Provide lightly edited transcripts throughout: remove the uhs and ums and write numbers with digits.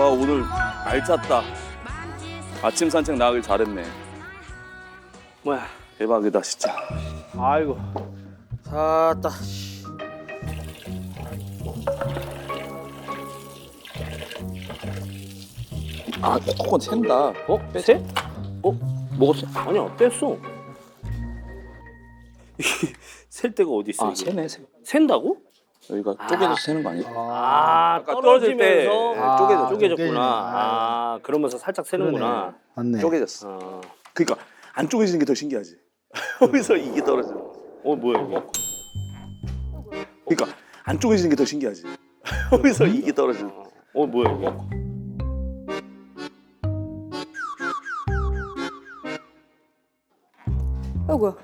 와 오늘 알찼다. 아침 산책 나가길 잘했네. 뭐야? 대박이다 진짜. 아이고. 샀다. 아 조금 샌다. 어? 세? 먹었어? 아니야, 뺐어. 셀 데가 어디 있어? 아 이게? 새네. 샌다고? 여기가 쪼개져서 새는 거 아니야? 아, 아까 떨어질 때 떨어지면서 쪼개졌죠. 쪼개졌구나. 아, 그러면서 살짝 새는구나. 맞네. 쪼개졌어. 아. 그러니까 안 쪼개지는 게 더 신기하지. 거기서 이게 떨어져. 뭐야 이거? 그러니까 안 쪼개지는 게 더 신기하지. 거기서 이게 떨어져. 뭐야 이거? 아이고야.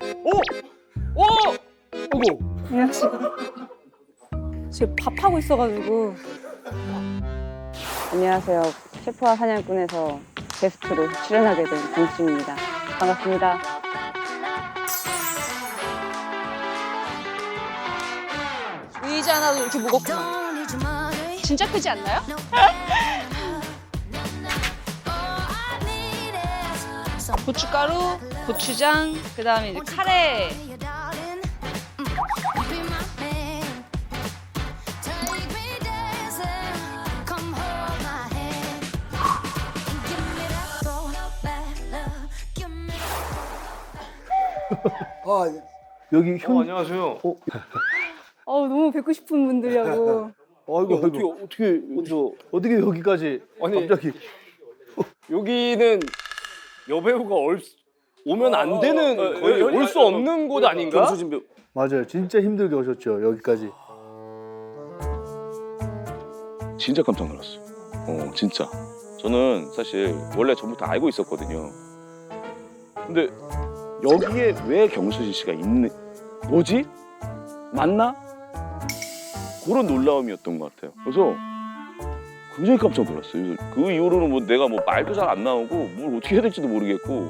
아이고. 안녕하세요. 지금 밥하고 있어가지고. 안녕하세요. 셰프와 사냥꾼에서 게스트로 출연하게 된 정수입니다. 반갑습니다. 의자 하나도 이렇게 무겁구나. 진짜 크지 않나요? 고춧가루, 고추장, 그다음에 이제 카레. 여기 현 안녕하세요. 너무 뵙고 싶은 분들이라고. 아이고 어떻게 여기서 어떻게 여기까지 아니, 갑자기 여기는 여배우가 오면 안 되는 거의 올 수 없는 곳 아닌가? 경수진 배우. 맞아요. 진짜 힘들게 오셨죠 여기까지. 진짜 깜짝 놀랐어요. 진짜. 저는 사실 원래 전부터 알고 있었거든요. 근데 여기에 왜 경수진 씨가 있는 뭐지? 맞나? 그런 놀라움이었던 것 같아요. 그래서 굉장히 깜짝 놀랐어요. 그 이후로는 뭐 내가 뭐 말도 잘 안 나오고 뭘 어떻게 해야 될지도 모르겠고.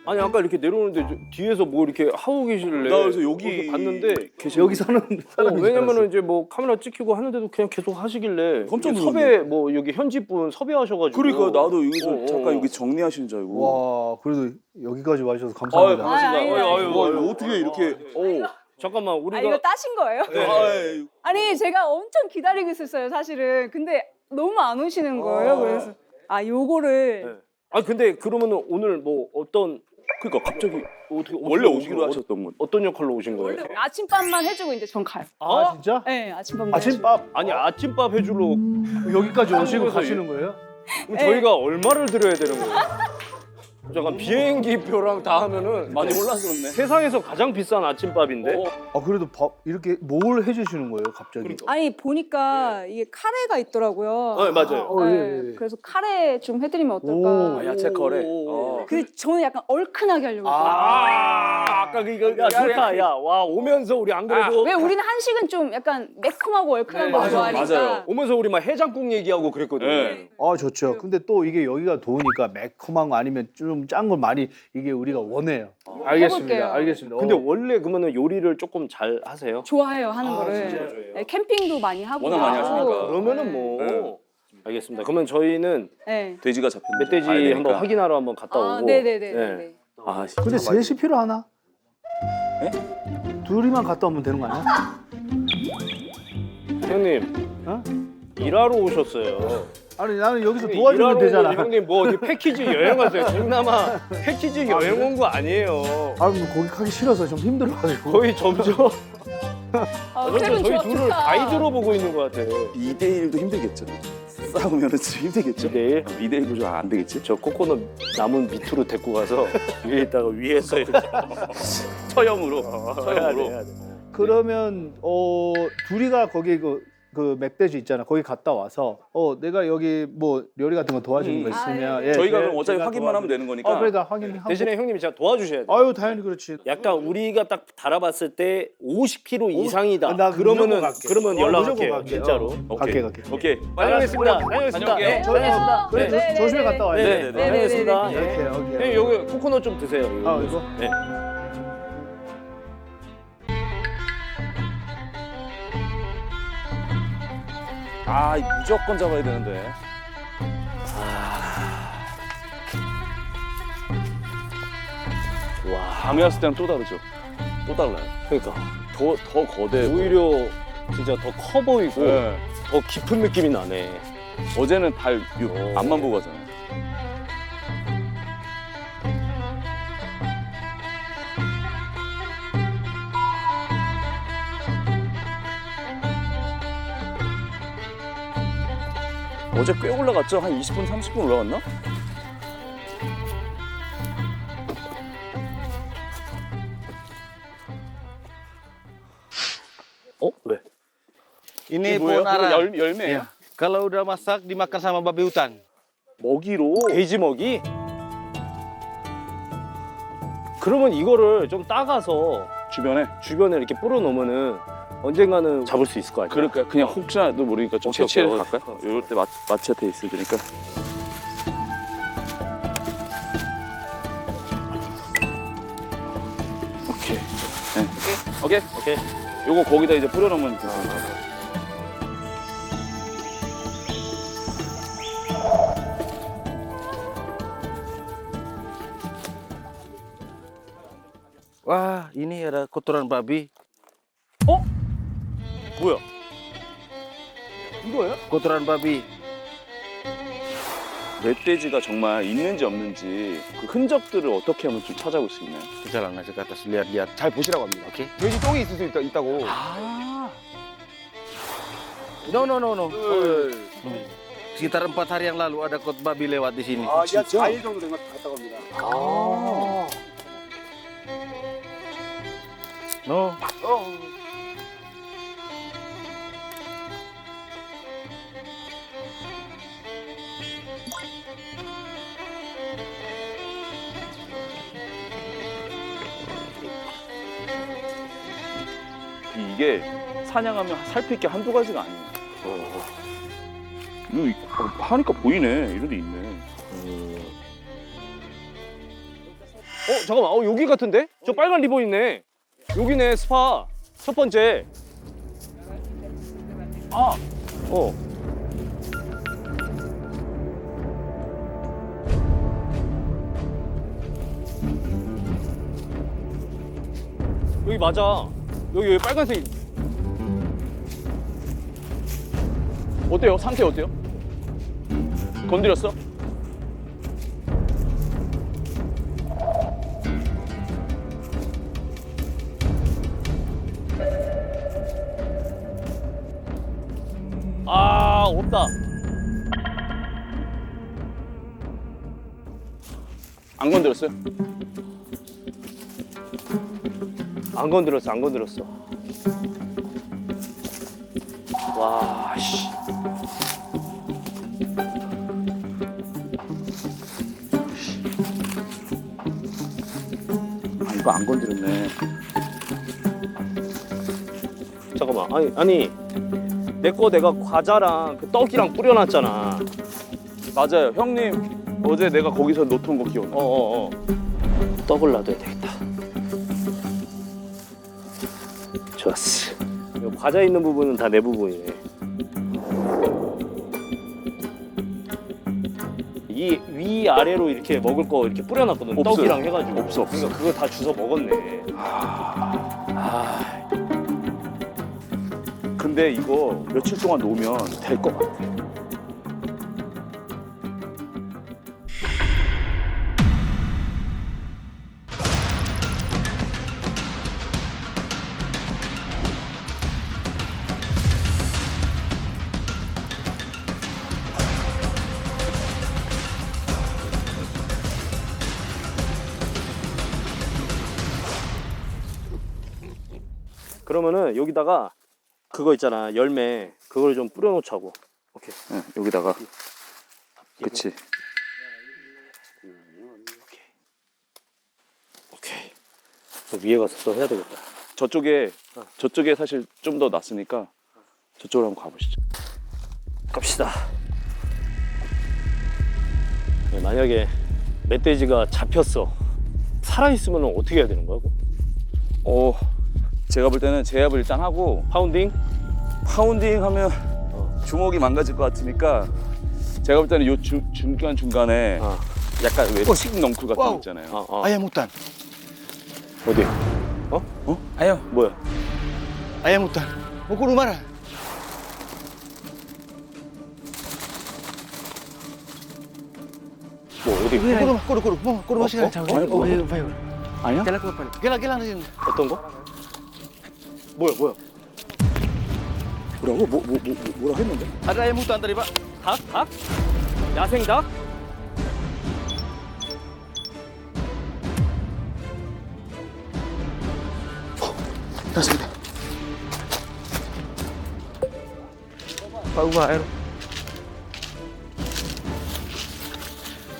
아니 아까 이렇게 내려오는데 뒤에서 뭐 이렇게 하고 계실래? 나 그래서 여기 봤는데 여기 사는 사람이 왜냐면은 이제 뭐 카메라 찍히고 하는데도 그냥 계속 하시길래 깜짝 이게 놀랐네. 섭외 뭐 여기 현지 분 섭외하셔가지고 그러니까 나도 여기서 어, 잠깐 어. 여기 정리하시는 줄 알고. 와 그래도 여기까지 와주셔서 감사합니다. 와, 이거 어떻게 이렇게. 잠깐만 우리가 이거 따신 거예요? 네. 아니 제가 엄청 기다리고 있었어요 사실은. 근데 너무 안 오시는 거예요. 그래서 요거를. 아 근데 그러면은 오늘 뭐 어떤 그러니까 갑자기 어떻게 원래 오기로 하셨던 건. 어떤 역할로 오신 거예요? 아침밥만 해주고 이제 전 가요. 아 진짜? 네, 아침밥만. 아침밥 아니 아침밥 해주러 여기까지 오시고 한국에서 가시는 거예요? 그럼 저희가 얼마를 드려야 되는 거예요? 잠깐 비행기표랑 다 하면은 많이 혼란스럽네. 세상에서 가장 비싼 아침밥인데 아 그래도 밥 이렇게 뭘 해주시는 거예요 갑자기? 아니 보니까 이게 카레가 있더라고요. 맞아요. 네, 그래서 카레 좀 해드리면 어떨까. 오. 아, 야채 커레. 그 저는 약간 얼큰하게 하려고. 아까 이거 야 좋다 야와 오면서 우리 안 그래도 왜 우리는 한식은 좀 약간 매콤하고 얼큰한 거 맞아요, 좋아하니까. 맞아요. 오면서 우리 막 해장국 얘기하고 그랬거든요. 네. 아 좋죠. 근데 또 이게 여기가 더우니까 매콤한 거 아니면 좀 짠 걸 많이 이게 우리가 원해요. 알겠습니다. 해볼게요. 알겠습니다. 근데 원래 그러면은 요리를 조금 잘 하세요? 좋아해요 하는 거를. 네, 캠핑도 많이 하고. 워낙 많이 하시니까. 그러면은 뭐 알겠습니다. 그러면 저희는 네. 돼지가 잡혔는데. 멧돼지 가야 되니까. 한번 확인하러 한번 갔다 오고. 네네네. 네. 네. 아, 근데 셋이 필요하나? 네? 둘이만 갔다 오면 되는 거 아니야? 형님, 어? 일하러 오셨어요. 아니 나는 여기서 일하러 도와주면 온 되잖아. 거지. 형님 뭐 어디 패키지 여행 갔어요? 동남아 패키지 여행 온 거 아니에요. 아, 뭐 거기 가기 싫어서 좀 힘들어가지고. 거의 점점 세븐 저희 좋아, 둘을 좋다. 가이드로 보고 있는 것 같아요. 2대1도 힘들겠죠. 싸우면 좀 힘들겠죠. 2대1? 2대1도 좀 안 되겠지. 저 코코넛 나무 밑으로 데리고 가서 위에 있다가 위에서 이렇게 처형으로. 해야 돼, 해야 돼. 그러면 둘이가 거기 그 멧돼지 있잖아. 거기 갔다 와서 내가 여기 뭐 요리 같은 거 도와주는 거 있으면 예, 저희가 제- 그럼 어차피 제가 확인만 하면 되는 거니까. 그러니까 확인하고. 대신에 형님이 제가 도와주셔야 돼. 아유 당연히 그렇지. 약간 우리가 딱 달아봤을 때 50kg 이상이다. 나 그러면은 무조건 갈게. 그러면 무조건 연락할게요. 갈게. 진짜로. 오케이. 갈게. 오케이. 다녀오겠습니다. 다녀오겠습니다. 다녀올게요. 네, 다녀오겠습니다. 그래 네, 조심히 네, 갔다 와야 네, 돼. 네, 다녀오겠습니다. 이렇게 네. 오케이. 형님 여기 코코넛 좀 드세요. 아 이거. 네. 아, 이거 무조건 잡아야 되는데. 와, 밤에 왔을 때는 또 다르죠. 또 달라요. 그러니까 더 거대해. 오히려 진짜 더 커 보이고 네. 더 깊은 느낌이 나네. 어제는 달 앞만 보고 가잖아요. 어제 꽤 올라갔죠? 한 20분, 30분 올라갔나? 왜? Ini 뭐예요? pohon ara. 열매예요? Ya. Kalau udah masak dimakan sama babi hutan. 먹이로. 돼지 먹이? 그러면 이거를 좀 따가서 주변에. 주변에 이렇게 뿌려 놓으면은 언젠가는 잡을 수 있을 거 아니야. 그러니까 그냥 혹시라도 모르니까 좀 오케이, 채취를 오케이. 갈까요? 이럴 때 마체테 있을 테니까. 오케이. 네. 오케이. 오케이. 요거 거기다 이제 뿌려놓으면 돼요. Wah, ini ada kotoran babi. 뭐야? 이거예요? Kotoran babi. 멧돼지가 정말 있는지 없는지 그 흔적들을 어떻게 하면 좀 찾아볼 수 있나요? Jalan aja ke atas, lihat-lihat. 잘 보시라고 합니다. Oke. 돼지 똥이 있을 수 있다고. 아, No, no, no, no. Sekitar 4 hari yang lalu ada kot babi lewat di sini. 아, 약 4일 정도 된 것 같다고 합니다. No. 이게 사냥하면 살필 게 한두 가지가 아니에요. 이거 하니까 보이네. 이런 데 있네. 잠깐만. 여기 같은데? 저 빨간 리본 있네. 여기네, 스파. 첫 번째. 아, 여기 맞아. 여기 빨간색. 어때요? 상태 어때요? 건드렸어? 아, 없다. 안 건드렸어요? 안 건드렸어, 안 건드렸어. 와, 씨. 아, 이거 안 건드렸네. 잠깐만. 아니. 내 거 내가 과자랑 그 떡이랑 뿌려놨잖아. 맞아요. 형님, 어제 내가 거기서 놓던 거 기억나. 떡을 놔둬야 되겠다. 좋았어. 이 과자 있는 부분은 다 내 부분이네. 이 위아래로 이렇게 먹을 거 이렇게 뿌려놨거든. 없어요. 떡이랑 해가지고. 없어. 그러니까 그거 다 주워 먹었네. 근데 이거 며칠 동안 놓으면 될 것 같아. 그러면은 여기다가 그거 있잖아, 열매. 그걸 좀 뿌려놓자고. 오케이. 응, 여기다가. 그치. 오케이. 또 위에 가서 또 해야 되겠다. 저쪽에 사실 좀 더 낫으니까 저쪽으로 한번 가보시죠. 갑시다. 네, 만약에 멧돼지가 잡혔어. 살아있으면 어떻게 해야 되는 거야? 제가 볼 때는 제압을 일단 하고 파운딩? 파운딩 하면 주먹이 망가질 것 같으니까 제가 볼 때는 요 중간에 약간 왜 튀김 넝쿨 같은 거 있잖아요. Ayam hutan. 어디? Ayo, 뭐야? ayam hutan. Mukul umara. 뭐 어디? Kudu masih ada. 아니야? Gila na sini. 어떤 거? 뭐야? 뭐라고? 뭐라 했는데? Ada ayam hutan tadi, Pak. 닭? 야생 닭? Pak Ubah air.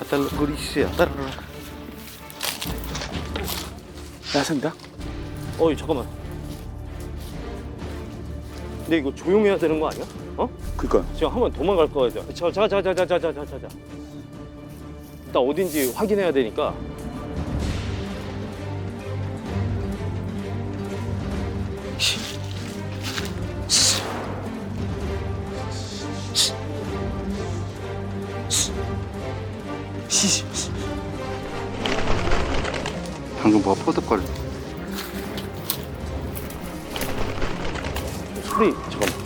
Atal gurisi ya. Tar. 야생닭? 어이 잠깐만. 근데 이거 조용해야 되는 거 아니야? 그니까 지금 한번 도망갈 거야. 자. 일단 어딘지 확인해야 되니까. 방금 뭐 포도걸. 소리 잠깐만.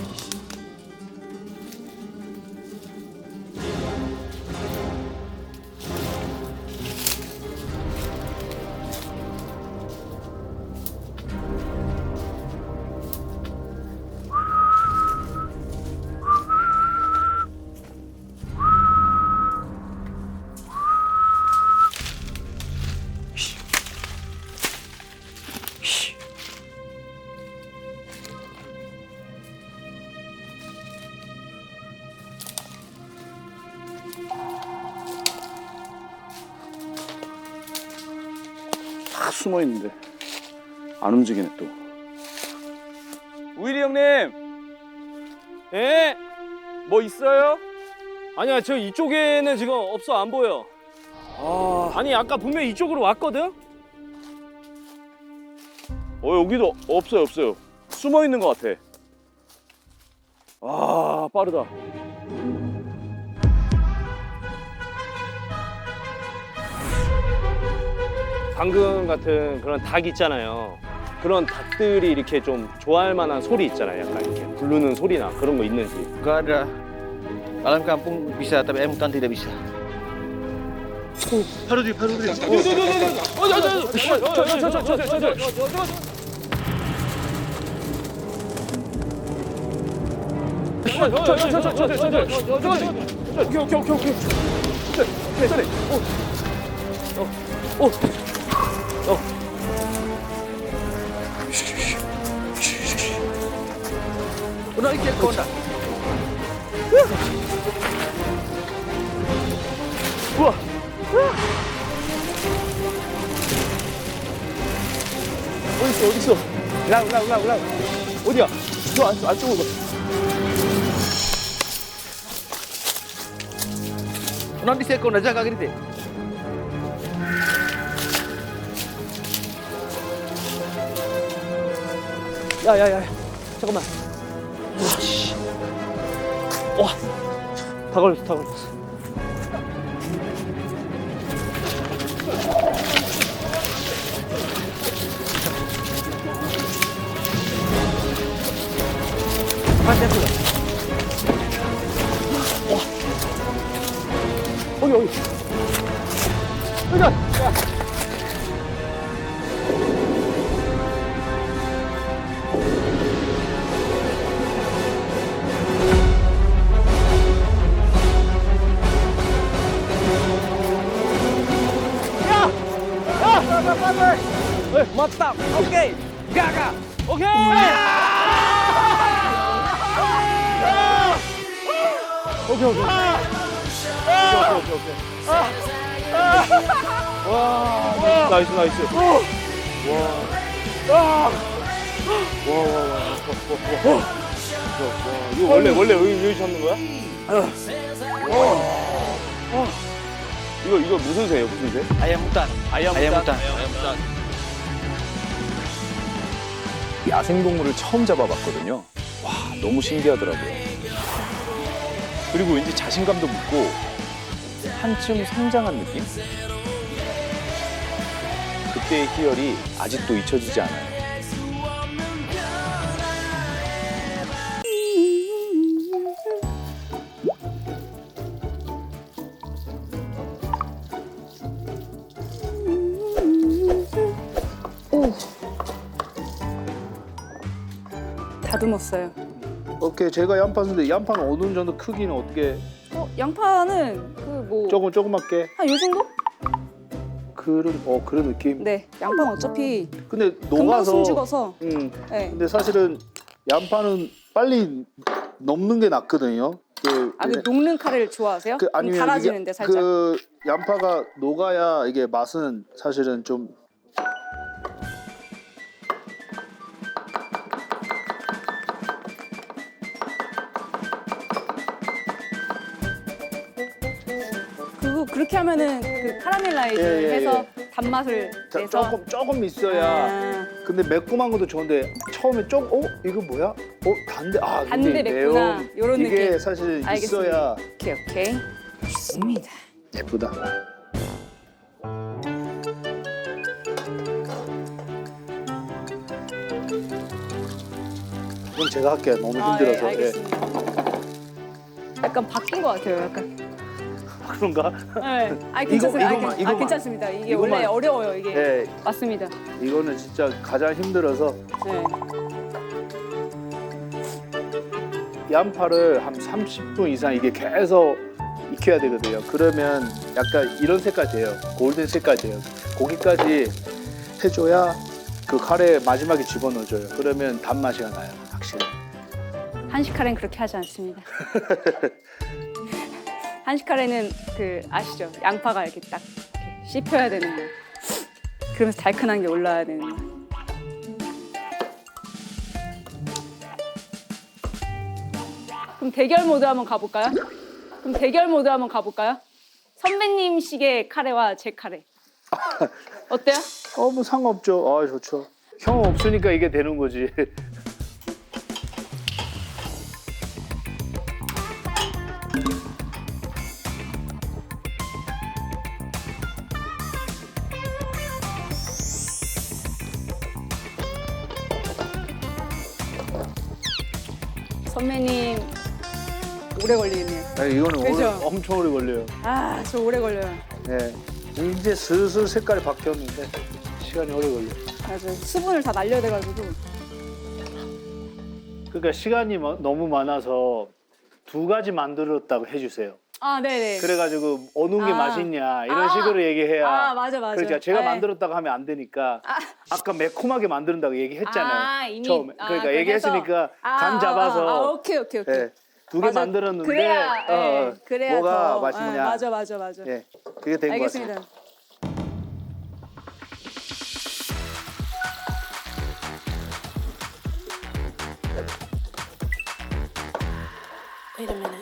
다 숨어 있는데 안 움직이네 또. 우일이 형님, 예? 뭐 있어요? 아니야, 저 이쪽에는 지금 없어, 안 보여. 아니 아까 분명 이쪽으로 왔거든? 여기도 없어요. 숨어 있는 것 같아. 아, 빠르다. 방금 같은 그런 닭 있잖아요. 그런 닭들이 이렇게 좀 좋아할 만한 소리 있잖아요. 약간 이렇게 부르는 소리나 그런 거 있는지. Gak ada. Alam kampung bisa, tapi ayam hutan tidak bisa. Haru di. Udah ikut konda. 어딨어? 랑. 어디야? 저 안쪽으로. Udah di sekon aja kagak gitu. 야야야, 잠깐만. 와, 다 걸렸어. 어디. Mantap. Oke. Gagal. Oke. 오케이. 와, 나이스. 이거 원래 여기 잡는 거야? 이거 무슨 새예요? 무슨 새? Ayam hutan. Ayam hutan. 야생동물을 처음 잡아봤거든요. 와, 너무 신기하더라고요. 그리고 왠지 자신감도 붙고 한층 성장한 느낌? 그때의 희열이 아직도 잊혀지지 않아요. 다듬었어요. 오케이, 제가 양파 쓰는데 양파는 어느 정도 크기는 어떻게? 양파는 그 뭐 한 조그맣게? 요 정도? 그런 느낌. 네. 양파는 어차피 근데 금방 녹아서. 숨죽어서. 네. 근데 사실은 양파는 빨리 녹는 게 낫거든요. 그 녹는 카레를 좋아하세요? 그 아니면 달아지는데 이게 살짝. 그 양파가 녹아야 이게 맛은 사실은 좀 그렇게 하면은 그 카라멜라이즈 예. 해서 단맛을 내서 조금 있어야. 아, 근데 매콤한 것도 좋은데 처음에 이거 뭐야? 단데 단데 근데 맵구나. 매운 요런 이게 느낌. 사실 알겠습니다. 있어야 오케이. 좋습니다. 예쁘다. 그럼 제가 할게요. 너무 힘들어서. 네, 알겠습니다. 약간 바뀐 것 같아요. 약간. 그런가? 네. 괜찮습니다. 이거만. 괜찮습니다. 이게 이거만. 원래 어려워요. 이게 네, 맞습니다. 이거는 진짜 가장 힘들어서 네. 양파를 한 30분 이상 이게 계속 익혀야 되거든요. 그러면 약간 이런 색깔 돼요. 골든 색깔 돼요. 거기까지 해줘야 그 카레 마지막에 집어넣어줘요. 그러면 단맛이 나요. 확실히. 한식 카레는 그렇게 하지 않습니다. 한식 카레는 그 아시죠? 양파가 이렇게 딱 이렇게 씹혀야 되는 거. 그러면서 달큰한 게 올라와야 되는 거. 그럼 대결 모드 한번 가볼까요? 선배님식의 카레와 제 카레. 어때요? 뭐 상관없죠. 좋죠. 형 없으니까 이게 되는 거지. 선배님 오래 걸리겠네요. 이거는 그죠? 엄청 오래 걸려요. 저 오래 걸려요. 네. 이제 슬슬 색깔이 바뀌었는데 시간이 오래 걸려요. 맞아요. 수분을 다 날려야 돼가지고. 그러니까 시간이 너무 많아서 2가지 만들었다고 해주세요. 네네. 그래가지고 어느 게 아. 맛있냐 이런 식으로 얘기해야. 맞아. 그러니까 제가 네. 만들었다고 하면 안 되니까 아까 매콤하게 만든다고 얘기했잖아요. 이미. 처음에. 그러니까 그래서? 얘기했으니까 감 잡아서 오케이. 네, 2개 맞아. 만들었는데 그래야, 그래야 뭐가 더, 맛있냐. 맞아. 네, 그게 된 것 같습니다. 알겠습니다.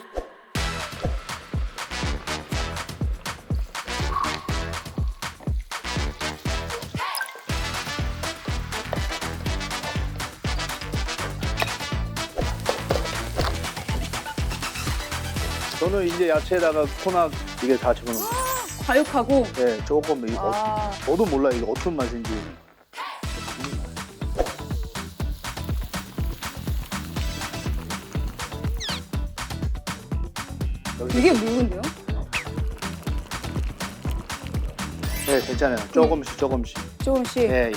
저는 이제 야채에다가 코낙 이게 다 집어넣어요. 과육하고. 네, 조금 저도 몰라 이게 어떤 맛인지. 이게 묽은데요? 네, 괜찮아요. 조금씩. 조금씩. 예.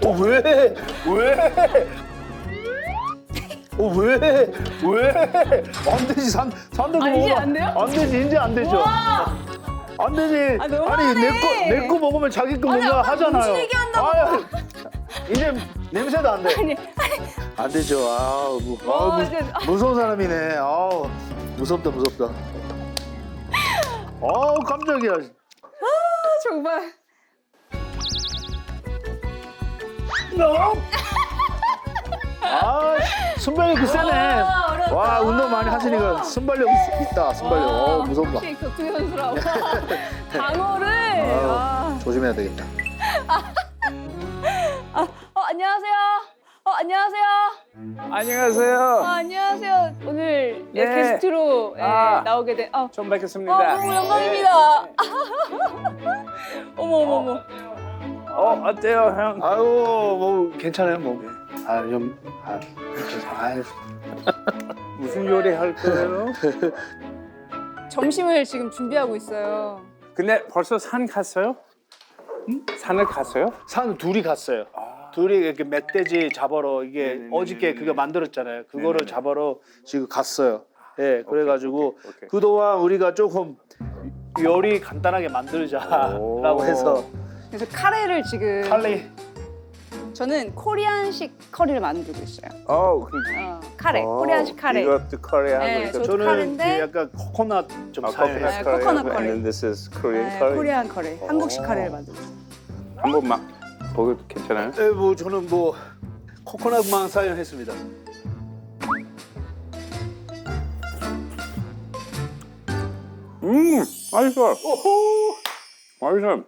왜? 왜? 안 되지. 산다고 이제 안 돼요? 안 되지. 이제 안 되죠. 와! 안 되지. 너무하네. 내 거 먹으면 자기 거 뭔가 아까 하잖아요. 무슨 얘기한다고. 이제 냄새도 안 돼. 안 되죠. 이제- 무서운 사람이네. 무섭다. 깜짝이야. 정말. 순발력 세네. 어렵다. 와, 운동 많이 하시니까 순발력 있다. 순발력. 무섭다. 혹시 격투기 선수라고. 방어를. 조심해야 되겠다. 안녕하세요. 안녕하세요. 안녕하세요. 안녕하세요. 오늘 네. 게스트로 아. 나오게 된. 처음 뵙겠습니다. 너무 영광입니다. 어머 어머 어머. 어때요, 형? 아유 뭐 괜찮아요 뭐. 무슨 요리 할 거예요? 점심을 지금 준비하고 있어요. 근데 벌써 산 갔어요? 산을 갔어요? 산 둘이 갔어요. 둘이 이렇게 멧돼지 잡으러 이게 어저께 그거 만들었잖아요. 그거를 잡으러 지금 갔어요. 예, 그래가지고 오케이. 그동안 우리가 조금 요리 간단하게 만들자라고 해서 그래서 카레를 지금 칼리 저는 코리안식 커리를 만들고 있어요. 카레, 어, 코리안식 카레. 이것도 코리안. 네, 이것도 저도 저는 카레인데 그 약간 코코넛 좀 아, 사용해서 네, 코코넛 커리. And this is Korean 네, curry. 코리안 커리. 한국식 카레를 만들고 있어요. 한번 막 먹어도 괜찮아요? 예, 뭐 저는 뭐 코코넛만 사용했습니다. 맛있어. 맛있어.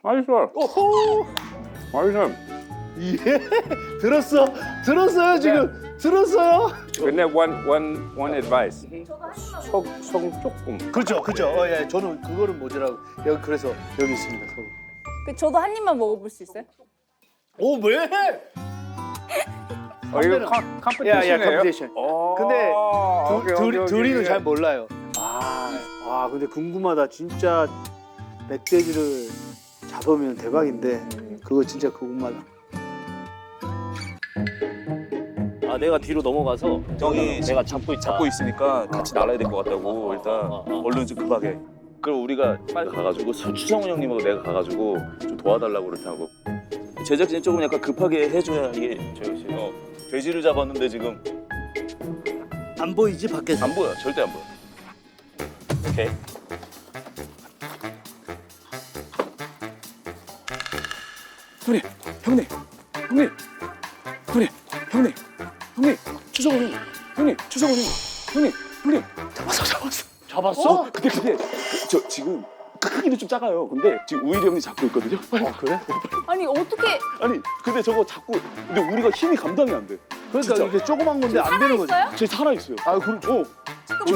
맛있어. 오호! 맛있어. 예, 들었어요 지금 들었어요. 근데 one advice. 속 조금. 그죠. 예, 저는 그거를 뭐지라고 여기 그래서 여기 있습니다. 저도 한 입만 먹어볼 수 있어요? 오 왜? 이거 컴피티션이에요? 컴피티션. 근데 오케이. 둘이는 잘 몰라요. 아 근데 궁금하다. 진짜 멧돼지를 잡으면 대박인데 그거 진짜 궁금하다. 아 내가 뒤로 넘어가서 형이 내가 잡고 있다. 잡고 있으니까 같이 날아야 될 것 같다고 일단 얼른 좀 급하게. 그럼 우리가 빨리 가가지고 추성훈 형님하고 내가 가가지고 좀 도와달라고 그렇다고. 제작진이 조금 약간 급하게 해줘야 이게 돼지를 잡았는데 지금 안 보이지 밖에서? 안 보여. 절대 안 보여. 오케이. 형님, 추성훈 형님. 잡았어? 근데 저 지금 크기도 좀 작아요. 근데 지금 우일이 형이 잡고 있거든요. 그래? 아니 어떻게 아니, 근데 저거 잡고 근데 우리가 힘이 감당이 안 돼. 그러니까 진짜. 이게 조그만 건데 안 되는 거지. 살아있어요? 쟤 살아 있어요. 아 그럼 저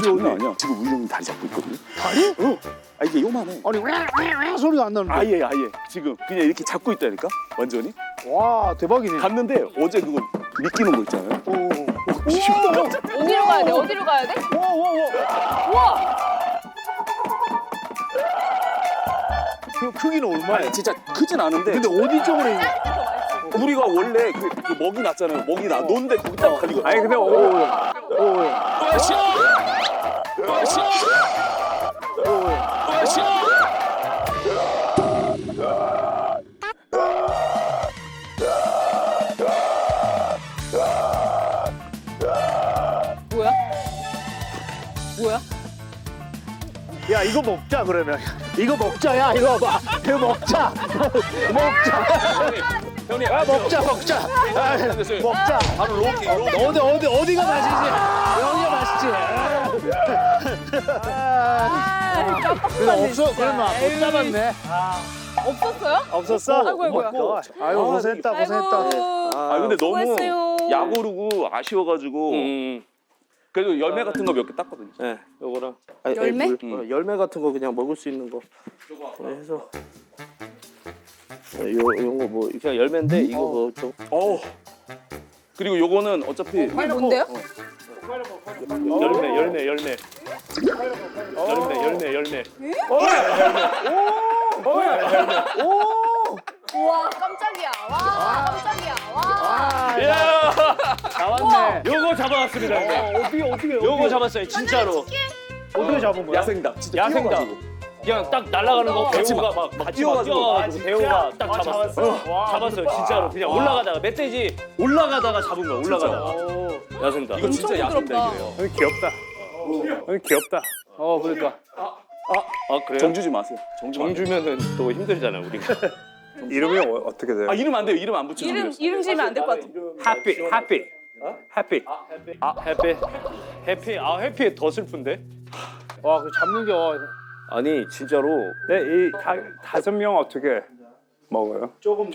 장난 아니야. 지금 우일이 형이 다리 잡고 있거든요. 다리? 아 이게 요만해. 아니 왜 소리가 안 나는데? 아예 지금 그냥 이렇게 잡고 있다니까 완전히 와 대박이네. 갔는데 어제 그거 미끼는 거 있잖아요. 어디로 가야 돼? 어디로 가야 돼? 우와! 크기는 얼마야? 아니 진짜 크진 않은데 근데 어디 쪽으로 있는? 우리가 원래 그 먹이 났잖아요. 먹이 나 놓는데 거기 딱 걸리거든. 아니 근데 뭐야? 야 이거 먹자 그러면. 이거 먹자야 이거 봐. 이거 먹자. 형님, 아, 먹자. 아, 먹자. 바로 로키. 어디가 맛이지? 여기가 맛있지. 깜빡했네. 그러면 못 잡았네. 없었어요? 없었어? 아이고. 아유 고생했다. 아 근데 너무 수고했어요. 야구르고 아쉬워가지고 그래도 열매 같은 거 몇 개 땄거든요. 네, 요거랑 열매? 열매 같은 거 그냥 먹을 수 있는 거 해서 요거 뭐 그냥 열매인데 이거 뭐 좀 그리고 요거는 어차피 이게 뭔데요? 열매 우와 깜짝이야. 와 깜짝이야. 와. 나왔네. 요거 잡아왔습니다. 어떻게 요거 잡았어요 진짜로. 어떻게 잡은 거야? 야생닭. 진짜 야생닭. 뛰어가지고. 그냥 딱 날아가는 거 같이 배우가 막 막 같이 뛰어가지고. 뛰어가지고 배우가 딱 잡았어. 잡았어요 진짜로 그냥 올라가다가 멧돼지 올라가다가 잡은 거야 올라가다가 야생닭. 이거 진짜 부끄럽다. 야생닭이에요. 귀엽다. 그러니까. 아 그래요? 정주지 마세요. 정주면은 또 힘들잖아요 우리가. 이름이 어떻게 돼요? 아 이름 안 돼요. 이름 안 붙이면 이름 지으면 안 될 것 같아. 해피. 해피에 더 슬픈데? 와, 그 잡는 게 아니 진짜로 네, 이 5명 어떻게? 먹어요. 조금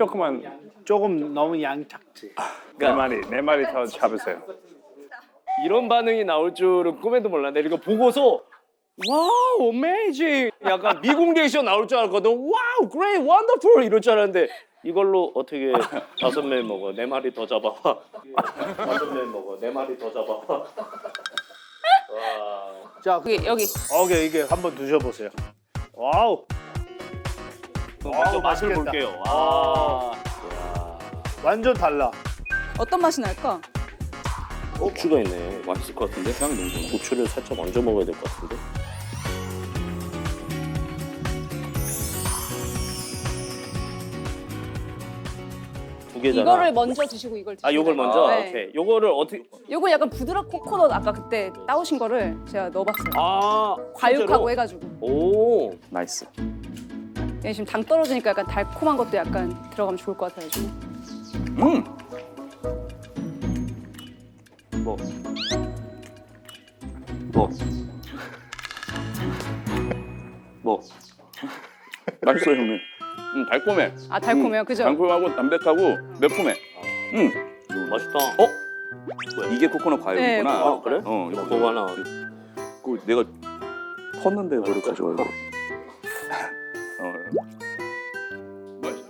너무 양 작지. 네 마리 더 잡으세요. 이런 반응이 나올 줄은 꿈에도 몰랐는데 이거 보고서 와우, 어메이징. 약간 미국 리액션 나올 줄 알았거든. 와우, 그레이, 원더풀 이럴 줄 알았는데 이걸로 어떻게 5명 먹어? 4마리 더 잡아봐. 5명 먹어. 4마리 더 잡아봐. 와. 자, 여기. 오케이 이게 한번 드셔보세요. 와우. 먼저 맛을 맛있겠다. 볼게요. 아. 완전 달라. 어떤 맛이 날까? 고추가 있네. 맛있을 것 같은데? 향이 너무 좋아. 고추를 살짝 얹어 먹어야 될 것 같은데? 두 개잖아. 이거를 먼저 드시고 이걸 드시고. 아, 요걸 먼저? 네. 오케이. 요거를 어떻게. 요거 약간 부드럽 코코넛 아까 그때 따오신 거를 제가 넣어봤어요. 아. 과육하고 실제로? 해가지고. 오. 나이스. 얘 지금 당 떨어지니까 약간 달콤한 것도 약간 들어가면 좋을 것 같아가지고. 뭐. 맛있어 형님. 달콤해. 아 달콤해요, 그죠? 달콤하고 담백하고 매콤해. 맛있다. 이게 코코넛 네, 과육이구나. 아, 그래? 이거 그거 하나. 그 내가 컸는데 그걸 가져가고. 맛있어.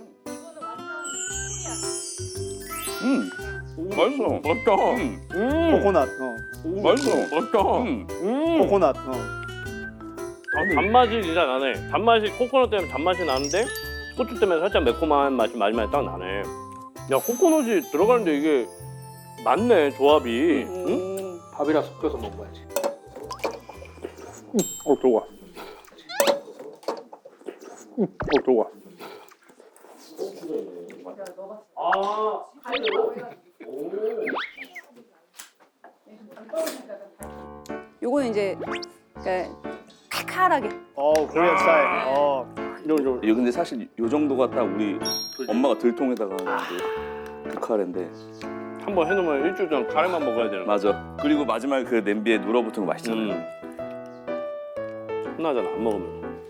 맛있어. 맛있다. 코코넛. 맛있어. 맛있다. 코코넛. 단맛이 진짜 나네. 단맛이 코코넛 때문에 단맛이 나는데 고추 때문에 살짝 매콤한 맛이 마지막에 딱 나네. 야, 코코넛이 들어가는데 이게 맞네, 조합이. 응? 밥이랑 섞여서 먹어야지. 좋아. 좋아. 요거는 이제 그러니까 칼칼하게. 코리안 스타일. 이거 근데 사실 요 정도가 딱 우리 엄마가 들통에다가 하는 그 카레인데. 한번 해놓으면 일주일 동안 카레만 먹어야 되는 거야. 맞아. 그리고 마지막에 그 냄비에 눌어붙은 거 맛있잖아. 혼나잖아, 안 먹으면.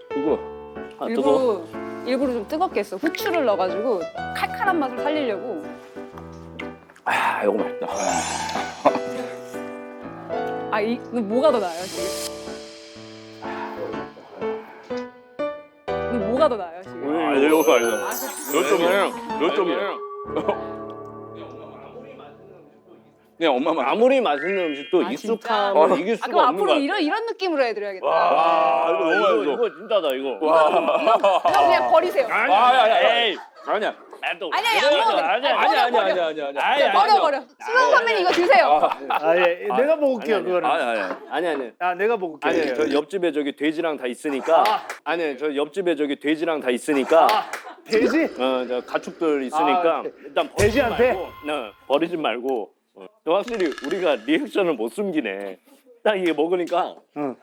그거. 아, 뜨거워. 일부러 좀 뜨겁게 했어. 후추를 넣어가지고 칼칼한 맛을 살리려고. 아, 이거 맛있다. 이거 뭐가 더 나아요 지금? 이거 뭐가 더 나아요 지금? 아, 이거 맛있다. 요쪽이에요. 그냥 엄마 맛. 아무리 맛있는 음식도 아, 익숙함을 이길 수가 그럼 없는 앞으로 거야. 이런 느낌으로 해드려야겠다. 와, 이거 너무 맛있어. 이거 진짜다, 이거. 이거 그냥 버리세요. 에이. 아니야. 아니야. 버려. 수영 선배님 이거 드세요. 내가 먹을게요 아니, 그거는. 아니. 내가 먹을게요. 아니, 저 옆집에 저기 돼지랑 다 있으니까. 아니, 저 옆집에 저기 돼지랑 다 있으니까. 돼지? 저 가축들 있으니까 일단 버리지 돼지한테? 말고. 버리지 말고. 또 확실히 우리가 리액션을 못 숨기네. 딱 이게 먹으니까. 응.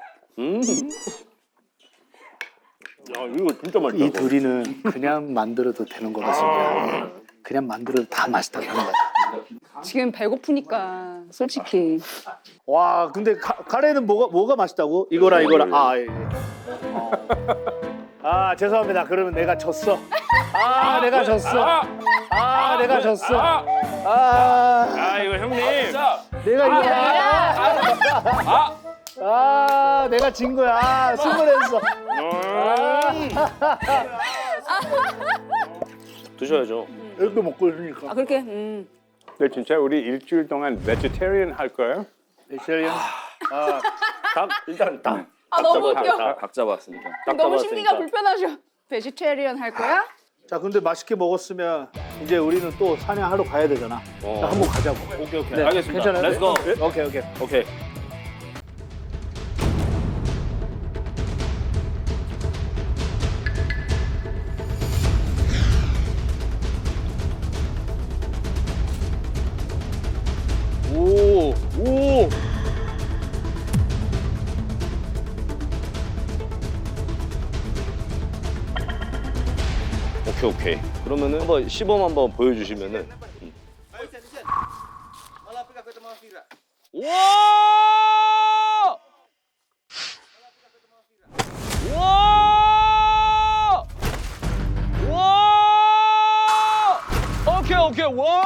야, 이거 진짜 맛있다. 이 둘이는 그냥 만들어도 되는 것 같습니다. 그냥 만들어도 다 맛있다는 것 같아요. 지금 배고프니까 솔직히. 와, 근데 카레는 뭐가 맛있다고? 이거랑. 죄송합니다. 그러면 내가 졌어. 내가 졌어. 내가 졌어. 이거 형님. 내가 이거. 내가 진 거야. 승부했어. 드셔야죠. 이렇게 먹고 있으니까. 그렇게. 근데 진짜 우리 일주일 동안 베지테리언 할 거예요? 베지테리언? 일단 딱. 너무 웃겨. 각 잡았으니까. 너무 심리가 불편하셔. 베지테리언 할 거야? 자, 근데 맛있게 먹었으면 이제 우리는 또 사냥하러 가야 되잖아. 자, 한번 가자고. 오케이. 네, 알겠습니다. 괜찮아요? Let's go. 오케이. 오. 오케이. 그러면은 한번 시범 한번 보여주시면은. 와! 오케이. 와!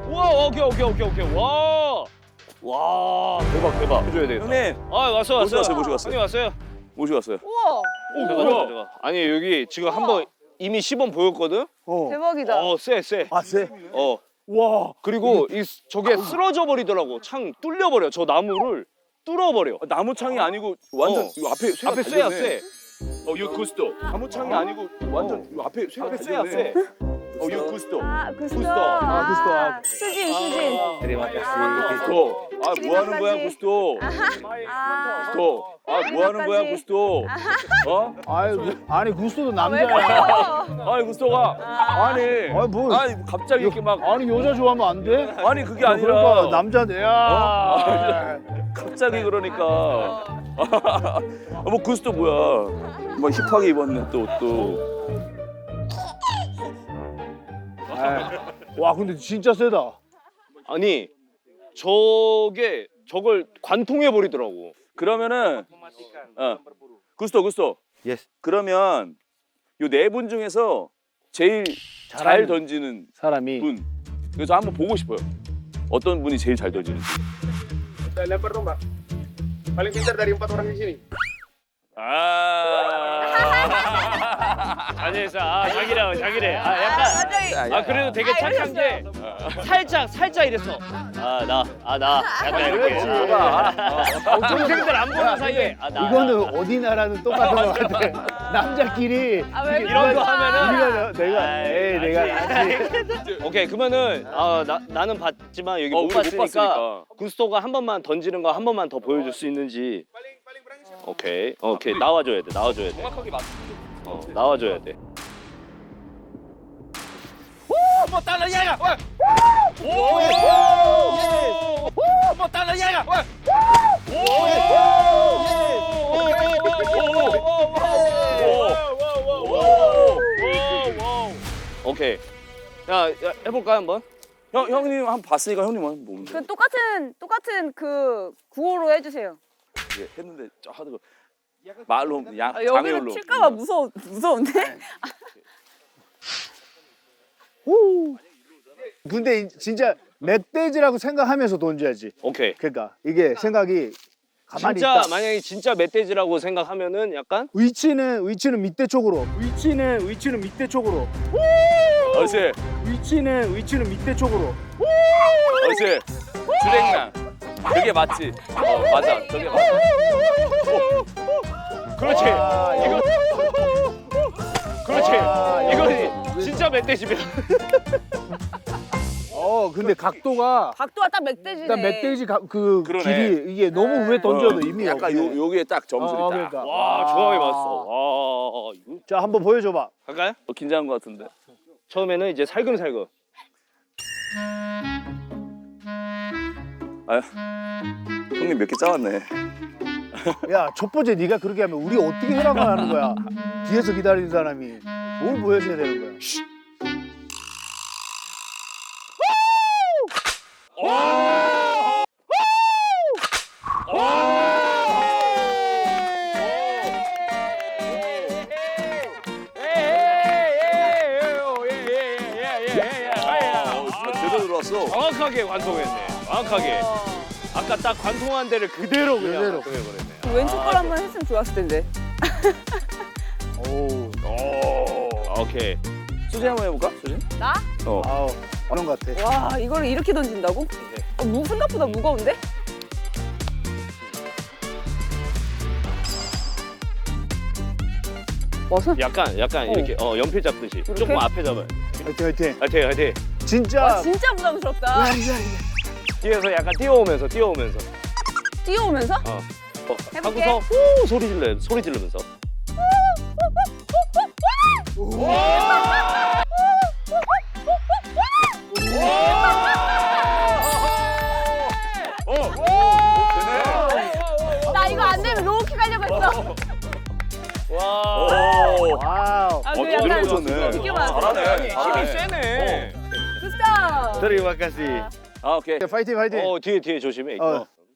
와, 오케이. 와, 대박. 해줘야 되겠다. 형님 아, 왔어요. 모시고 왔어요. 형님 왔어요. 모시고 왔어요. 대박. 아니, 여기 지금 한번 이미 시범 보였거든? 대박이다. 쎄. 아, 쎄. 와. 그리고 저게 쓰러져 버리더라고. 창 뚫려버려. 저 나무를 뚫어버려. 나무 창이 아니고 완전 이 앞에 쇠가 앞에 쎄야, 달렸네. 쎄. 이거 구스토. 나무 창이 아니고 완전 이 앞에 쇠가 앞에 쎄야, 달렸네. 쎄. 이거 구스토. 구스토. 아, 구스토. 수진. 구스토. 뭐 하는 거야 구스토? 구스토. 뭐 하는 거야 구스토? 아니 구스토도 남자야. 아니 구스토가 아니 뭐. 갑자기 이렇게 막 아니 여자 좋아하면 안 돼? 아니 그게 그러니까 아니라 남자네. 야. 갑자기 그러니까 뭐 구스토 뭐야? 뭐 힙하게 입었네 또 옷도. 와 근데 진짜 세다. 아니, 저걸 관통해 버리더라고. 그러면은 구스토. Yes. 그러면 요 네 분 중에서 제일 잘 던지는 사람이. 분. 그래서 한번 보고 싶어요. 어떤 분이 제일 잘 던지는지. Lempar dong, Mbak. Paling pintar dari 4 orang di sini. 아니었어. 자기래. 약간 그래도 되게 착한 게 살짝 이랬어. 나. 약간 이렇게. 동생들 안 보는 사이에 나. 이거는 어디 나라는 똑같은 것 같아. 남자끼리 이런 거 하면은 내가 오케이, 그러면은 나는 봤지만 여기 못 우리 못 봤으니까 봤으니까. 구스토가 한 번만 던지는 거 한 번만 더 보여줄 수 있는지. 오케이 나와줘야 돼. 정확하게 맞. 나와줘야 돼. 오케이. 야, 해볼까 한번? 형님 한번 봤으니까 형님 한번 보면 돼. 그 똑같은 그 구호로 해주세요. 예, 했는데 저 하도 말로 여기는 장애율로. 칠까봐 무서운데? 근데 진짜 멧돼지라고 생각하면서 던져야지. 오케이. 그러니까 이게 생각이 가만히 진짜 있다. 만약에 진짜 멧돼지라고 생각하면은 약간 위치는 밑에 쪽으로. 위치는 밑에 쪽으로. 어르신, 위치는 밑에 쪽으로. 어르신, 주랭랑. 그게 맞지? 맞아. 저게 맞아. 그렇지. 이거 그렇지. 이거 진짜 멧돼지면. 근데 각도가 각도가 딱 멧돼지네. 일단 멧돼지 그 그러네. 길이 이게 너무 위에 던져도 이미 약간 없네. 요게 딱 점수를 딱. 그러니까. 와, 정확히 맞았어. 와, 이거 자 한번 보여줘봐. 갈까요? 긴장한 것 같은데. 처음에는 이제 살금살금. 형님 몇 개 짜왔네. 야 첫 번째 네가 그렇게 하면 우리 어떻게 해라고 하는 거야. 뒤에서 기다리는 사람이 뭘 보여줘야 되는 거야. 제대로 들어왔어. 정확하게 관통했네. 정확하게. 아까 딱 관통한 데를 그대로 그냥 그대로. 관통해버렸네. 왼쪽 걸 한번 했으면 좋았을 텐데. 오. 오케이. 수진 한번 해볼까? 수진? 나? 아우 그런 것 같아. 와, 이거를 이렇게 던진다고? 생각보다 무거운데? 멋은? 약간 이렇게 연필 잡듯이. 이렇게? 조금 앞에 잡아요. 화이팅 화이팅. 화이팅. 진짜 와, 진짜 부담스럽다. 뒤에서 약간 뛰어오면서. 뛰어오면서? 해볼게. 하고서 후 소리 지르면서. 나 이거 안 되면 로우킥 하려고 했어. 오. 와우. 아, 그 이런 약간 거 좋네. 느낌만 잘하네. 힘이 세네. 진짜. Terima kasih. 오케이. 파이팅 파이팅. 뒤에 조심해.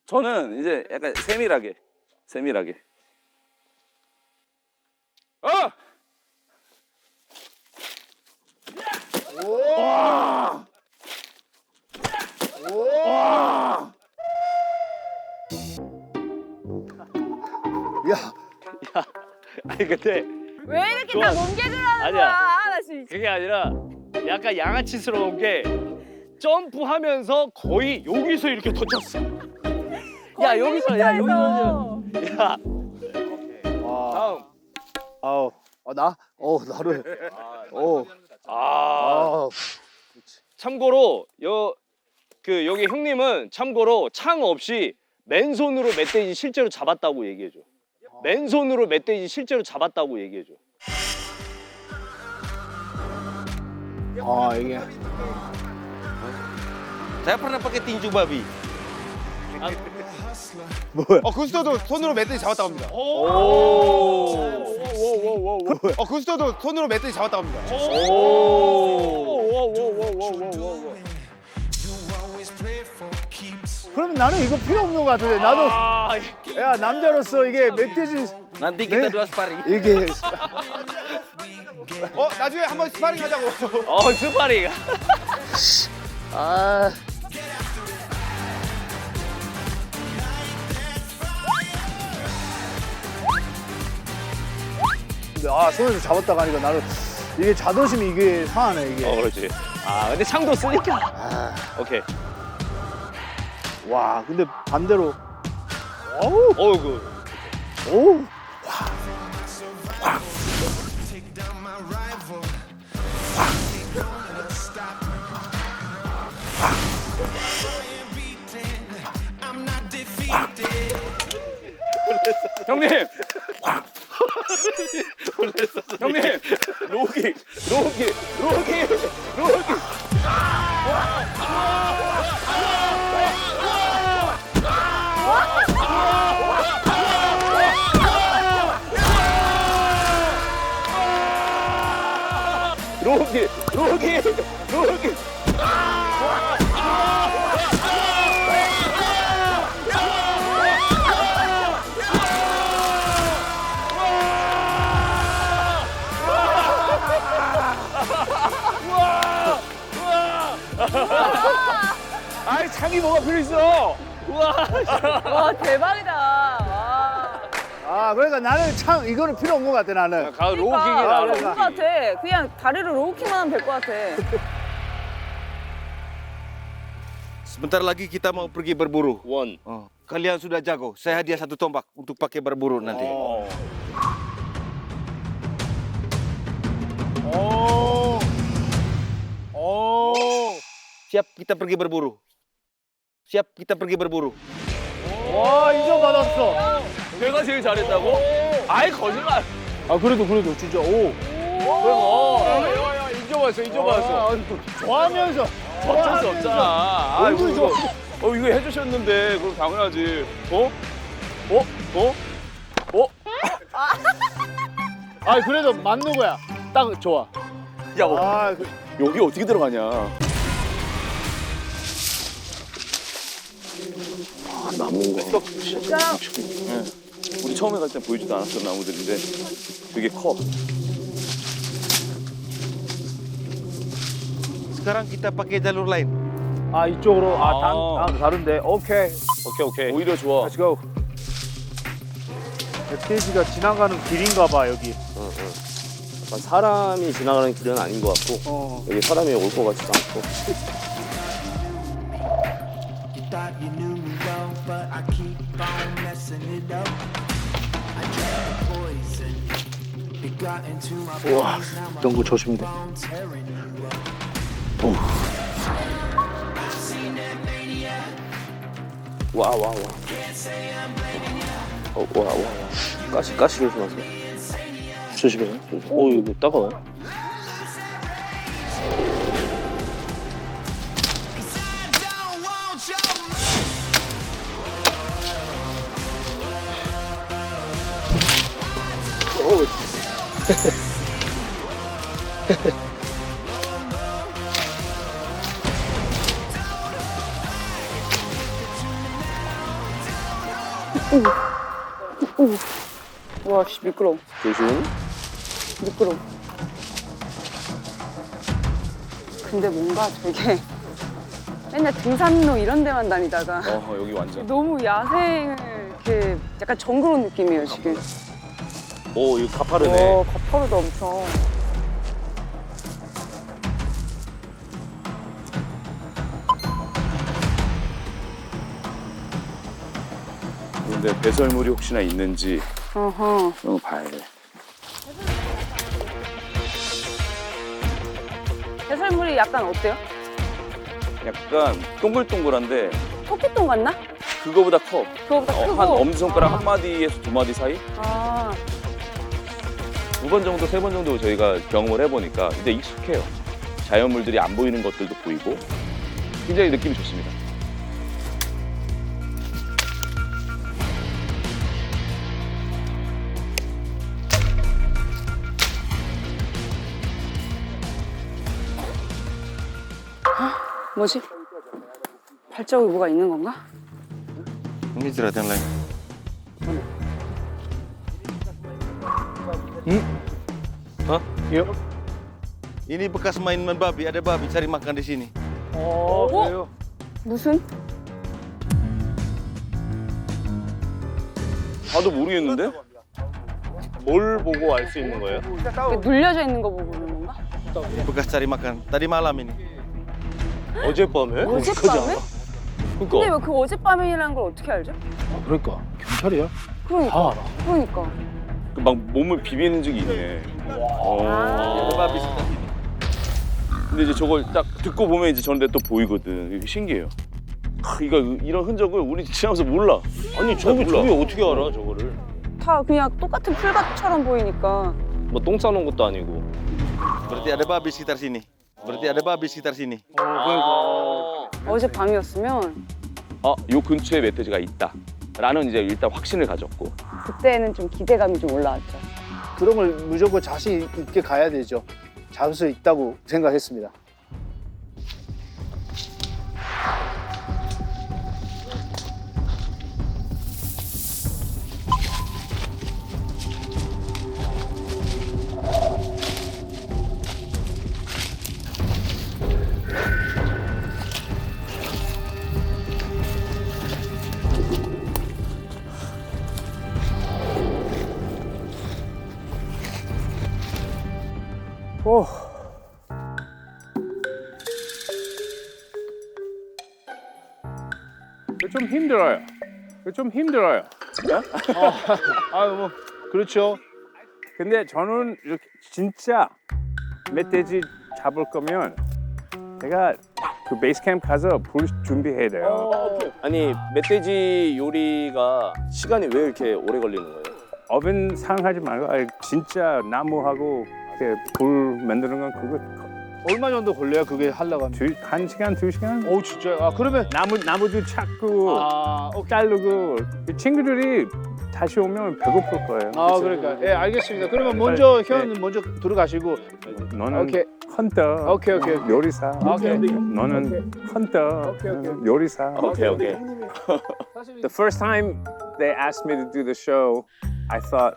저는 이제 약간 세밀하게. 어! 야, 아니 근데 왜 이렇게 좋아. 다 뭉개질 하는 아니야. 거야? 나 진짜. 그게 아니라 약간 양아치스러운 게 점프하면서 거의 여기서 이렇게 던졌어. 야 여기서 야 여기서 야 와, 다음. 아우, 나, 나를, 아 아, 참고로 여기 형님은 참고로 창 없이 맨손으로 멧돼지 실제로 잡았다고 얘기해줘. 맨손으로 멧돼지 실제로 잡았다고 얘기해줘. 이게 Saya pernah pakai tinju babi. 뭐야? 구스터도 손으로 멧돼지 잡았다고 합니다. 구스터도 손으로 멧돼지 잡았다고 합니다. 그럼 나는 이거 필요 없는 것 같은데 나도 야 남자로서 이게 멧돼지 Nanti kita 네. dua sparring. 이게 나중에 한번 스파링 하자고. 스파링. 아 근데 손에서 잡았다가 하니까 나는 이게 자존심이 이게 상하네 이게. 그렇지. 근데 창도 쓰니까. 아, 오케이. 와 근데 반대로 어우 어이구. 어우 형님. 형님. 로기. 로기. 아이 창이 뭐가 필요 있어. 와 대박이다. 와. 아 그러니까 나는 창 이거는 필요 없는 것 같아 나는. 가 로기긴 그러니까 알아. 없는 것 같아. 그냥 다리를 로우킥만 하면 될 것 같아. Sebentar lagi kita mau pergi berburu. 원. Kalian sudah jago. Saya hadiah 1 tombak untuk pakai berburu nanti. Siap kita pergi berburu. Siap kita pergi berburu. 와 인정받았어. 내가 제일 잘했다고? 아이 거짓말. 아 그래도 진짜 오. 인정받았어. 좋아하면서 어쩔 수 없잖아. 얼굴이 좋아. 이거 해주셨는데 그럼 당연하지. 아 그래도 맞는 거야. 딱 좋아. 야 아 여기 어떻게 들어가냐? 나무가 진짜. 우리 처음에 갈 때 보이지도 않았던 나무들인데 되게 커. Sekarang kita pakai jalur lain. 아 이쪽으로 다른데 오케이. 오케이. 오히려 좋아. Let's go. 멧돼지가 지나가는 길인가 봐 여기. 사람이 지나가는 길은 아닌 것 같고 여기 사람이 올 것 같지도 않고. Thought you knew me well, but I keep on messing it up. I drank the poison. It got into my bones. Now my 이런 거 조심해야 돼. bones tearing you up. I've seen that maniac. 와. 가시 조심하세요. 조심해요. 이거 따가워요. Don't want your 와 씨, 미끄러워. 조심. 미끄러워. 근데 뭔가 되게 맨날 등산로 이런 데만 다니다가 여기 완전. 너무 야생을 이렇게 약간 정글 온 느낌이에요 지금. 오 이거 가파르네. 가파르다 엄청. 근데 배설물이 혹시나 있는지 어허. 이런 거 봐야 돼. 해설물이 약간 어때요? 약간 동글동글한데 토끼똥 같나? 그거보다 커. 그거보다 크고. 한 엄지손가락 한 마디에서 두 마디 사이? 아, 2번 정도, 3번 정도 저희가 경험을 해보니까 이제 익숙해요. 자연물들이 안 보이는 것들도 보이고 굉장히 느낌이 좋습니다. 뭐지? 발자국이 뭐가 있는 건가? Ini jerat yang lain. Ini bekas main babi, ada babi cari makan di sini. 그래요? 무슨? 봐도 모르겠는데? 뭘 보고 알 수 있는 거예요? 이게 눌려져 있는 거 보고 그러는 건가? Ini bekas cari makan. Tadi malam ini. 어젯밤에? 어젯밤에? 근데 그러니까 왜 그 어젯밤이라는 걸 어떻게 알죠? 그러니까 경찰이야? 그러니까. 다 알아. 그러니까. 막 몸을 비비는 적이 있네. Ada babi sekitar sini. 근데 이제 저걸 딱 듣고 보면 이제 저런데 또 보이거든. 이게 신기해요. 이거 이런 흔적을 우리 지나면서 몰라. 아니 저기 어떻게 알아 저거를? 다 그냥 똑같은 풀밭처럼 보이니까. 뭐 똥 싸놓은 것도 아니고. Berarti ada babi sekitar sini. Berarti ada babi sekitar sini. 어젯밤이었으면 요 근처에 멧돼지가 있다. 라는 이제 일단 확신을 가졌고. 그때는 좀 기대감이 좀 올라왔죠. 그런 걸 무조건 자신 있게 가야 되죠. 잡을 수 있다고 생각했습니다. 오. 좀 힘들어요. 좀 힘들어요. 뭐 그렇죠. 근데 저는 이렇게 진짜 멧돼지 잡을 거면 제가 그 베이스 캠프 가서 불 준비해야 돼요. 아니 멧돼지 요리가 시간이 왜 이렇게 오래 걸리는 거예요? 오븐 상하지 말고 진짜 나무하고 이렇게 불 만드는 건 그거 얼마 정도 걸려요? 그게 하려고 하면? 1시간, 2시간? 오 진짜요? 아 그러면 나무도 찾고 오케이. 자르고 친구들이 다시 오면 배고플 거예요. 아 그러니까 예 알겠습니다. 그러면 먼저 현 먼저 들어가시고 너는 오케이. 헌터, 오케이. 요리사. 오케이. 너는 헌터, 요리사. 오케이. The first time they asked me to do the show, I thought,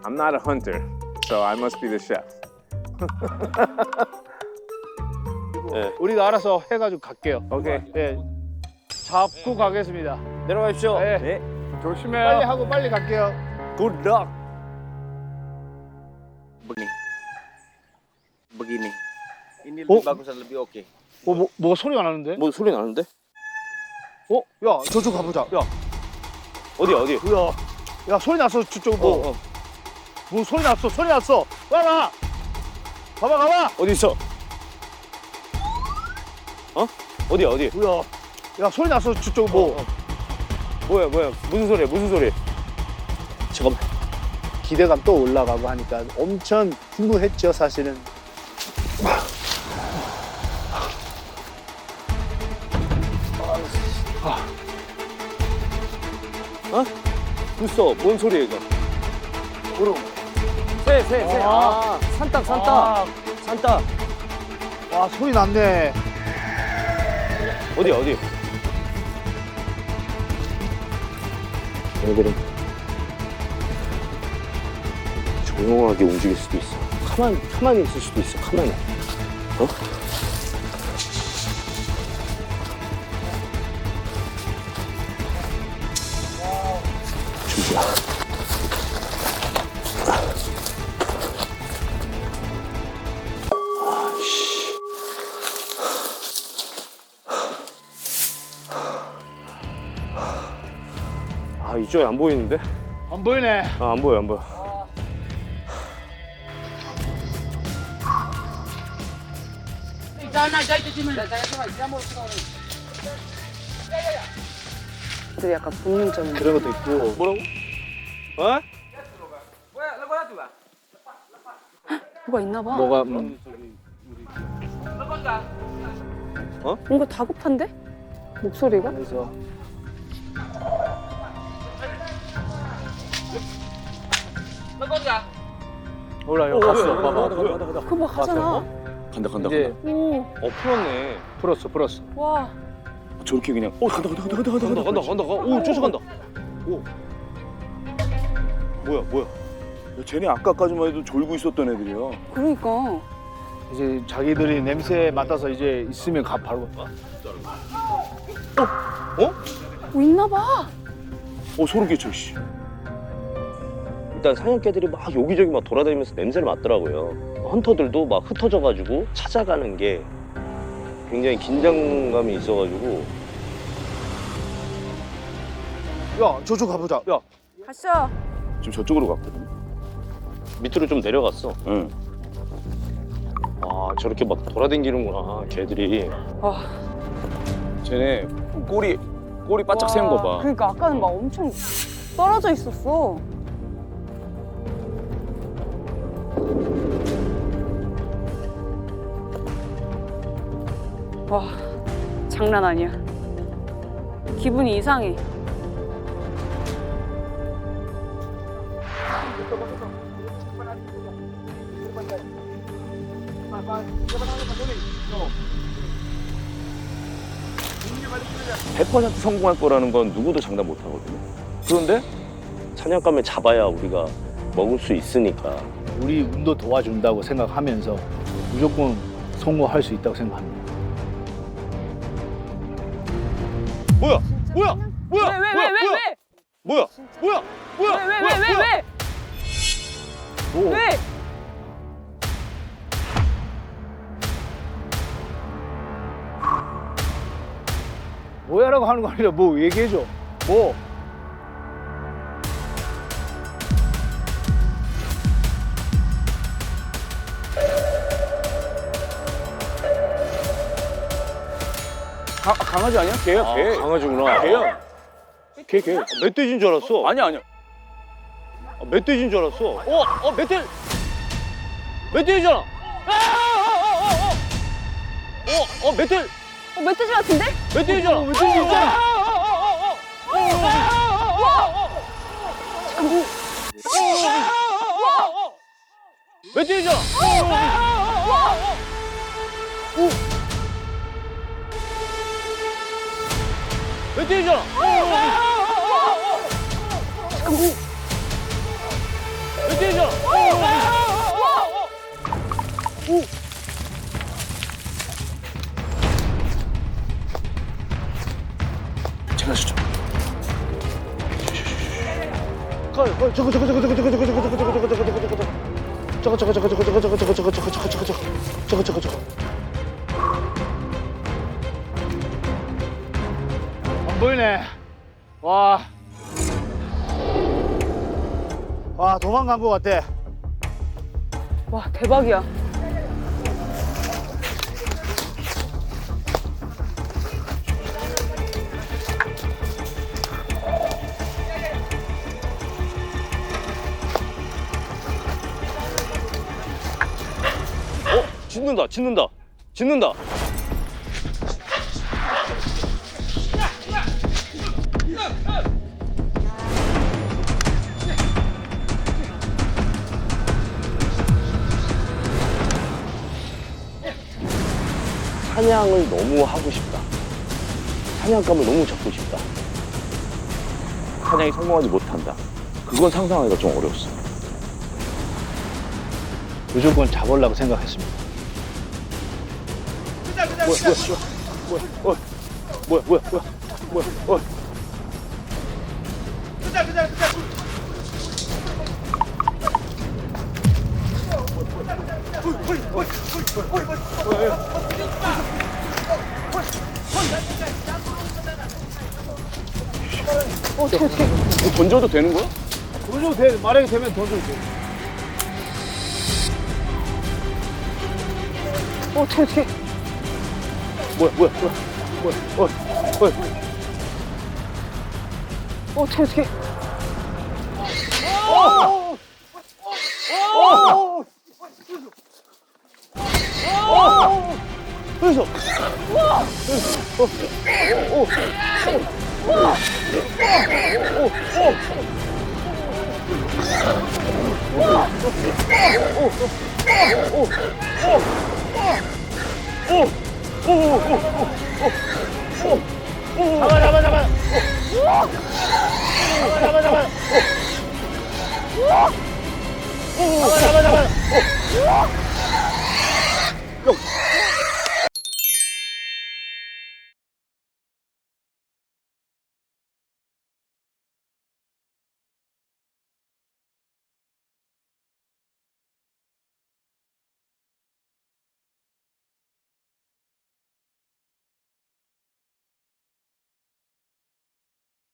I'm not a hunter, so I must be the chef. 우리가 알아서 해가지고 갈게요. 오케이. 예 잡고 가겠습니다. 내려가십시오. 예. 조심해요. 빨리 하고 빨리 갈게요. Good luck. Begini. Begini. Ini lebih bagus dan lebih oke. 뭐가 소리가 나는데? 뭐 소리 나는데? 야 저쪽 가보자. 야 어디? 야 소리 났어 저쪽 뭐 소리 났어 와봐 가봐 어디 있어? 어디? 뭐야 야 소리 났어 저쪽 뭐야? 무슨 소리? 잠깐만. 기대감 또 올라가고 하니까 엄청 흥분했죠 사실은. 불써. 뭔 소리야 이거? 새. 산딸. 와 소리 났네. 어디? 조용하게 움직일 수도 있어. 가만히 있을 수도 있어. 가만히. 어? 준비야. 아, 이쪽에 안 보이는데? 안 보이네. 아, 안 보여, 안 보여. 그 약간 본능적인. 그런 것도 있고. 뭐라고? 어? 뭐가 있나 봐. 뭐가 뭔가 다급한데? 목소리가? 그래서 몰라 형 갔어. 봐봐. 그거 뭐 하잖아. 간다. 이제 오, 풀었네. 풀었어. 와. 저렇게 그냥 간다. 간다. 오, 쫓아간다. 뭐야? 야, 쟤네 아까까지만 해도 졸고 있었던 애들이야. 그러니까. 이제 자기들이 냄새 맡아서 이제 있으면 바로 뭐 있나 봐. 소름 끼쳐, 씨. 일단 사냥개들이 막 여기저기 막 돌아다니면서 냄새를 맡더라고요. 헌터들도 막 흩어져가지고 찾아가는 게 굉장히 긴장감이 있어가지고. 야 저쪽 가보자. 야 가시죠. 지금 저쪽으로 갔거든. 밑으로 좀 내려갔어. 응. 아, 저렇게 막 돌아다니는구나, 개들이. 와. 쟤네 꼬리 바짝 세운 거 봐. 그러니까 아까는 막 엄청 떨어져 있었어. 와, 장난 아니야. 기분이 이상해. (100% 성공할 거라는 건 누구도 장담 못 하거든요. 그런데 사냥감을 잡아야 우리가 먹을 수 있으니까. 우리 운도 도와준다고 생각하면서 무조건 성공할 수 있다고 생각합니다. 뭐야? 왜? 왜? 뭐야라고 하는 거 아니라 뭐 얘기해줘. 뭐? 강아지 아니야? 개야, 개. 강아지구나. 개야. 개. 멧돼지인 줄 알았어. 아니야. 멧돼지인 줄 알았어. 멧돼지잖아. 멧돼지. 멧돼지 같은데? 멧돼지잖아. 멧돼지잖아. 멧돼지잖아. 멧돼지잖아. 멧돼지잖아. 제가 수죠. 안 보이네. 와 도망간 것 같아. 와, 대박이야. 짖는다. 사냥을 너무 하고 싶다. 사냥감을 너무 잡고 싶다. 사냥이 성공하지 못한다. 그건 상상하기가 좀 어려웠어. 무조건 잡으려고 생각했습니다. 뭐야. 이거 던져도 되는 거야? 던져도 돼. 만약에 되면 던져도 돼. 어떻게? 뭐야. 어떻게? 잡아.